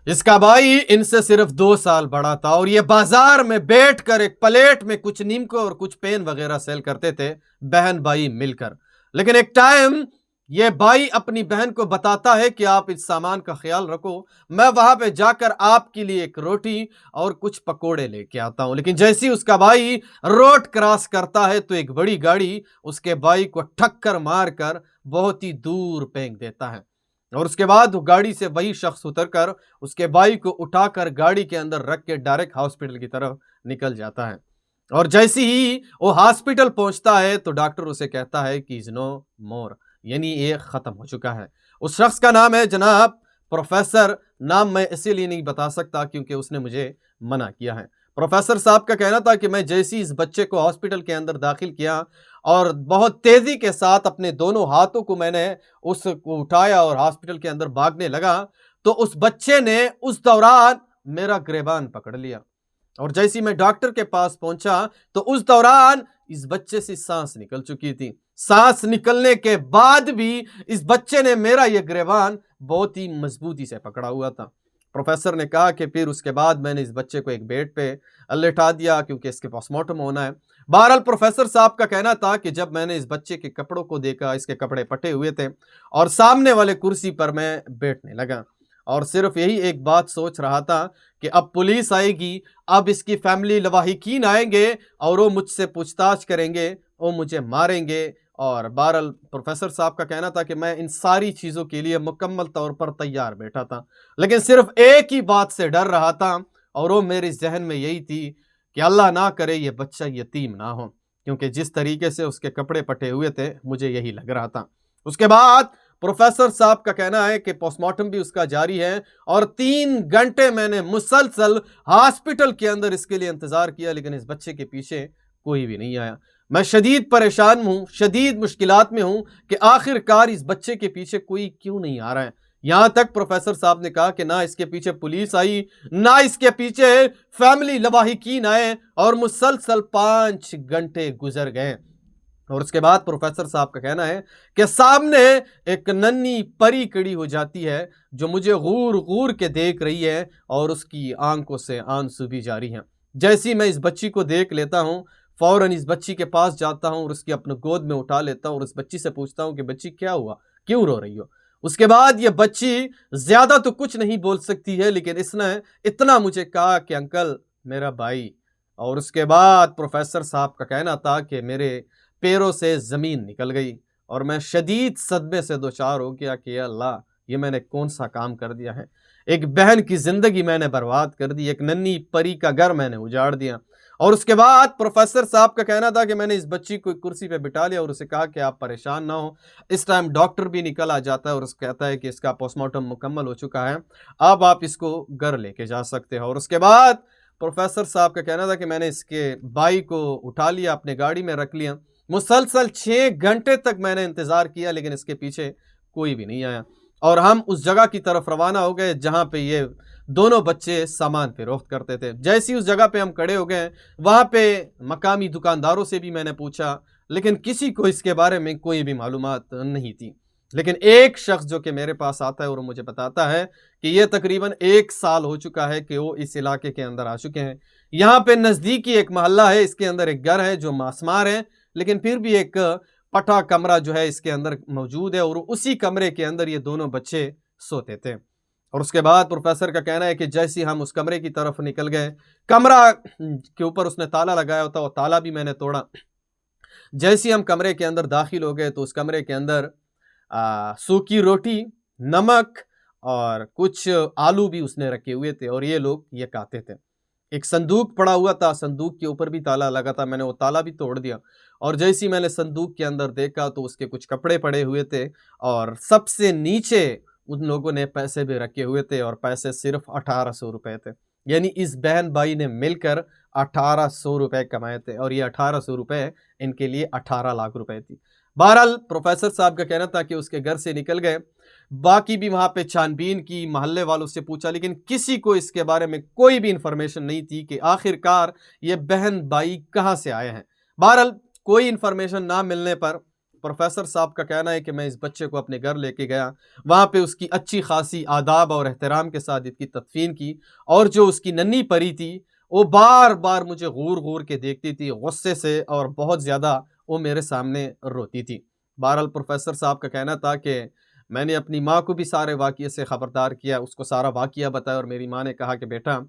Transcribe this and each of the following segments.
इसका भाई इनसे सिर्फ 2 साल बड़ा था और ये बाजार में बैठकर एक प्लेट में कुछ नीमको और कुछ पेन वगैरह सेल करते थे, बहन भाई मिलकर। लेकिन एक टाइम ये भाई अपनी बहन को बताता है कि आप इस सामान का ख्याल रखो, मैं वहां पे जाकर आपके लिए एक रोटी और कुछ पकोड़े लेके आता हूं। लेकिन जैसे ही उसका भाई रोड क्रॉस करता है तो एक बड़ी गाड़ी उसके भाई को ठक्कर मारकर बहुत ही दूर फेंक देता है। और उसके बाद गाड़ी से वही शख्स उतरकर उसके भाई को उठाकर गाड़ी के अंदर रख के डायरेक्ट हॉस्पिटल की तरफ निकल जाता है। और जैसे ही वो हॉस्पिटल पहुंचता है तो डॉक्टर उसे कहता है कि इज नो मोर, यानी ये खत्म हो चुका है। उस शख्स का नाम है जनाब प्रोफेसर। नाम मैं इसीलिए नहीं बता सकता क्योंकि उसने मुझे मना किया है। प्रोफेसर साहब का कहना था कि मैं जैसे ही इस बच्चे को हॉस्पिटल के अंदर दाखिल किया और बहुत तेजी के साथ अपने दोनों हाथों को मैंने उसको उठाया और हॉस्पिटल के अंदर भागने लगा तो उस बच्चे ने उस दौरान मेरा गिरबान पकड़ लिया। और जैसे ही मैं डॉक्टर के पास पहुंचा तो उस दौरान इस बच्चे से सांस निकल चुकी थी। सांस निकलने के बाद भी इस बच्चे ने मेरा यह गिरबान बहुत ही मजबूती से पकड़ा हुआ था। प्रोफेसर ने कहा कि फिर उसके बाद मैंने इस बच्चे को एक बेड पे लेटा दिया क्योंकि इसके पोस्टमार्टम होना है। बहरहाल प्रोफेसर साहब का कहना था कि जब मैंने इस बच्चे के कपड़ों को देखा, इसके कपड़े फटे हुए थे और सामने वाले कुर्सी पर मैं बैठने लगा और सिर्फ यही एक बात सोच रहा था कि अब पुलिस आएगी, अब इसकी फैमिली लवाहिकीन आएंगे और वो मुझसे पूछताछ करेंगे, वो मुझे मारेंगे। और बहरहाल प्रोफेसर साहब का कहना था कि मैं इन सारी चीज़ों के लिए मुकम्मल तौर पर तैयार बैठा था, लेकिन सिर्फ एक ही बात से डर रहा था और वो मेरे जहन में यही थी कि अल्लाह ना करे ये बच्चा यतीम ना हो, क्योंकि जिस तरीके से उसके कपड़े फटे हुए थे मुझे यही लग रहा था। उसके बाद प्रोफेसर साहब का कहना है कि पोस्टमार्टम भी उसका जारी है और 3 घंटे मैंने मुसलसल हॉस्पिटल के अंदर इसके लिए इंतजार किया, लेकिन इस बच्चे के पीछे कोई भी नहीं आया। मैं शदीद परेशान हूं, शदीद मुश्किलात में हूं कि आखिरकार इस बच्चे के पीछे कोई क्यों नहीं आ रहा है। यहां तक प्रोफेसर साहब ने कहा कि ना इसके पीछे पुलिस आई, ना इसके पीछे फैमिली लवाहिकीन आए और मुसलसल 5 घंटे गुजर गए। और उसके बाद प्रोफेसर साहब का कहना है कि सामने एक नन्ही परी खड़ी हो जाती है जो मुझे घूर घूर के देख रही है और उसकी आंखों से आंसू भी जारी हैं। जैसे ही मैं इस बच्ची को देख लेता हूं फौरन इस बच्ची के पास जाता हूं और उसकी अपने गोद में उठा लेता हूं और उस बच्ची से पूछता हूं कि बच्ची क्या हुआ, क्यों रो रही हो। उसके बाद ये बच्ची ज्यादा तो कुछ नहीं बोल सकती है, लेकिन इसने इतना मुझे कहा कि अंकल मेरा भाई। और उसके बाद प्रोफेसर साहब का कहना था कि मेरे पैरों से ज़मीन निकल गई और मैं शदीद सदमे से दो चार हो गया कि अल्लाह ये मैंने कौन सा काम कर दिया है। एक बहन की ज़िंदगी मैंने बर्बाद कर दी, एक नन्ही परी का घर मैंने उजाड़ दिया। और उसके बाद प्रोफेसर साहब का कहना था कि मैंने इस बच्ची को कुर्सी पे बिठा लिया और उसे कहा कि आप परेशान ना हो। इस टाइम डॉक्टर भी निकल आ जाता है और उसे कहता है कि इसका पोस्टमार्टम मुकम्मल हो चुका है, अब आप इसको घर लेके जा सकते हो। और उसके बाद प्रोफेसर साहब का कहना था कि मैंने इसके भाई को उठा लिया, अपने गाड़ी में रख लिया। मुसलसल 6 घंटे तक मैंने इंतजार किया लेकिन इसके पीछे कोई भी नहीं आया और हम उस जगह की तरफ रवाना हो गए जहां पे ये दोनों बच्चे सामान फरोख्त करते थे। जैसी उस जगह पे हम खड़े हो गए वहां पे मकामी दुकानदारों से भी मैंने पूछा, लेकिन किसी को इसके बारे में कोई भी मालूमात नहीं थी। लेकिन एक शख्स जो कि मेरे पास आता है और मुझे बताता है कि ये तकरीबन 1 साल हो चुका है कि वो इस इलाके के अंदर आ चुके हैं। यहाँ पे नज़दीकी एक मोहल्ला है, इसके अंदर एक घर है जो मासमार है, लेकिन फिर भी एक पटा कमरा जो है इसके अंदर मौजूद है और उसी कमरे के अंदर ये दोनों बच्चे सोते थे। और उसके बाद प्रोफेसर का कहना है कि जैसे ही हम उस कमरे की तरफ निकल गए, कमरा के ऊपर उसने ताला लगाया होता, वो ताला भी मैंने तोड़ा। जैसे ही हम कमरे के अंदर दाखिल हो गए तो उस कमरे के अंदर सूखी रोटी, नमक और कुछ आलू भी उसने रखे हुए थे और ये लोग ये खाते थे। एक संदूक पड़ा हुआ था, संदूक के ऊपर भी ताला लगा था, मैंने वो ताला भी तोड़ दिया। और जैसे ही मैंने संदूक के अंदर देखा तो उसके कुछ कपड़े पड़े हुए थे और सबसे नीचे उन लोगों ने पैसे भी रखे हुए थे और पैसे सिर्फ 1800 रुपए थे। यानी इस बहन भाई ने मिलकर 1800 रुपए कमाए थे और ये 1800 रुपए इनके लिए 18 लाख रुपए थी। बहरहाल प्रोफेसर साहब का कहना था कि उसके घर से निकल गए, बाकी भी वहां पे छानबीन की, मोहल्ले वालों से पूछा, लेकिन किसी को इसके बारे में कोई भी इंफॉर्मेशन नहीं थी कि आखिरकार ये बहन भाई कहां से आए हैं। बहरहाल कोई इंफॉर्मेशन ना मिलने पर प्रोफेसर साहब का कहना है कि मैं इस बच्चे को अपने घर लेके गया, वहाँ पे उसकी अच्छी खासी आदाब और एहतराम के साथ इसकी तदफीन की, और जो उसकी नन्ही परी थी वो बार बार मुझे घूर घूर के देखती थी गुस्से से, और बहुत ज़्यादा वो मेरे सामने रोती थी। बहरहाल प्रोफेसर साहब का कहना था कि मैंने अपनी माँ को भी सारे वाक़ये से ख़बरदार किया, उसको सारा वाक़या बताया, और मेरी माँ ने कहा कि बेटा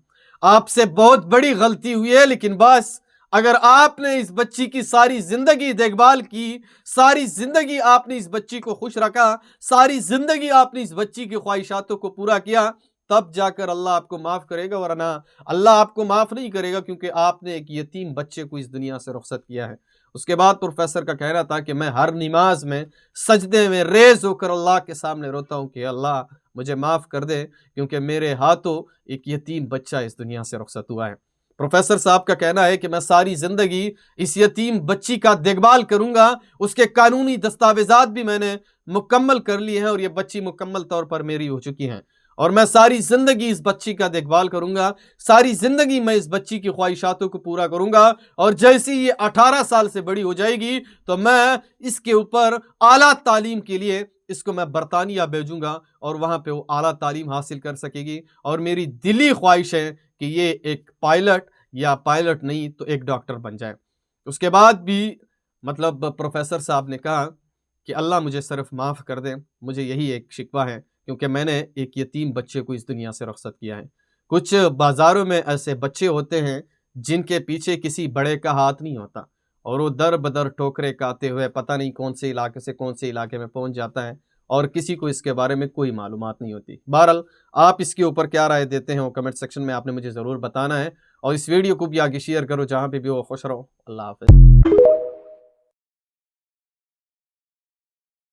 आपसे बहुत बड़ी गलती हुई है, लेकिन बस अगर आपने इस बच्ची की सारी ज़िंदगी देखभाल की, सारी ज़िंदगी आपने इस बच्ची को खुश रखा, सारी ज़िंदगी आपने इस बच्ची की ख्वाहिशातों को पूरा किया, तब जाकर अल्लाह आपको माफ़ करेगा, वरना अल्लाह आपको माफ़ नहीं करेगा, क्योंकि आपने एक यतीम बच्चे को इस दुनिया से रुखसत किया है। उसके बाद प्रोफेसर का कहना था कि मैं हर नमाज में सजदे में रेज़ होकर अल्लाह के सामने रोता हूँ कि अल्लाह मुझे माफ़ कर दे, क्योंकि मेरे हाथों एक यतीम बच्चा इस दुनिया से रुखसत हुआ है। प्रोफेसर साहब का कहना है कि मैं सारी ज़िंदगी इस यतीम बच्ची का देखभाल करूँगा, उसके कानूनी दस्तावेज़ात भी मैंने मुकम्मल कर लिए हैं, और ये बच्ची मुकम्मल तौर पर मेरी हो चुकी हैं, और मैं सारी ज़िंदगी इस बच्ची का देखभाल करूँगा, सारी ज़िंदगी मैं इस बच्ची की ख्वाहिशातों को पूरा करूँगा, और जैसे ही ये 18 साल से बड़ी हो जाएगी तो मैं इसके ऊपर आला तालीम के लिए इसको मैं बरतानिया भेजूँगा, और वहाँ पे वो आला तालीम हासिल कर सकेगी, और मेरी दिली ख्वाहिश है कि ये एक पायलट, या पायलट नहीं तो एक डॉक्टर बन जाए। उसके बाद भी मतलब प्रोफेसर साहब ने कहा कि अल्लाह मुझे सिर्फ माफ़ कर दे, मुझे यही एक शिकवा है, क्योंकि मैंने एक यतीम बच्चे को इस दुनिया से रुखसत किया है। कुछ बाज़ारों में ऐसे बच्चे होते हैं जिनके पीछे किसी बड़े का हाथ नहीं होता, और वो दर बदर ठोकरे खाते हुए पता नहीं कौन से इलाके से कौन से इलाके में पहुंच जाता है, और किसी को इसके बारे में कोई मालूमात नहीं होती। बहरहाल आप इसके ऊपर क्या राय देते हैं वो कमेंट सेक्शन में आपने मुझे ज़रूर बताना है, और इस वीडियो को भी आगे शेयर करो, जहाँ पे भी वो खुश रहो। अल्लाह हाफ़िज़।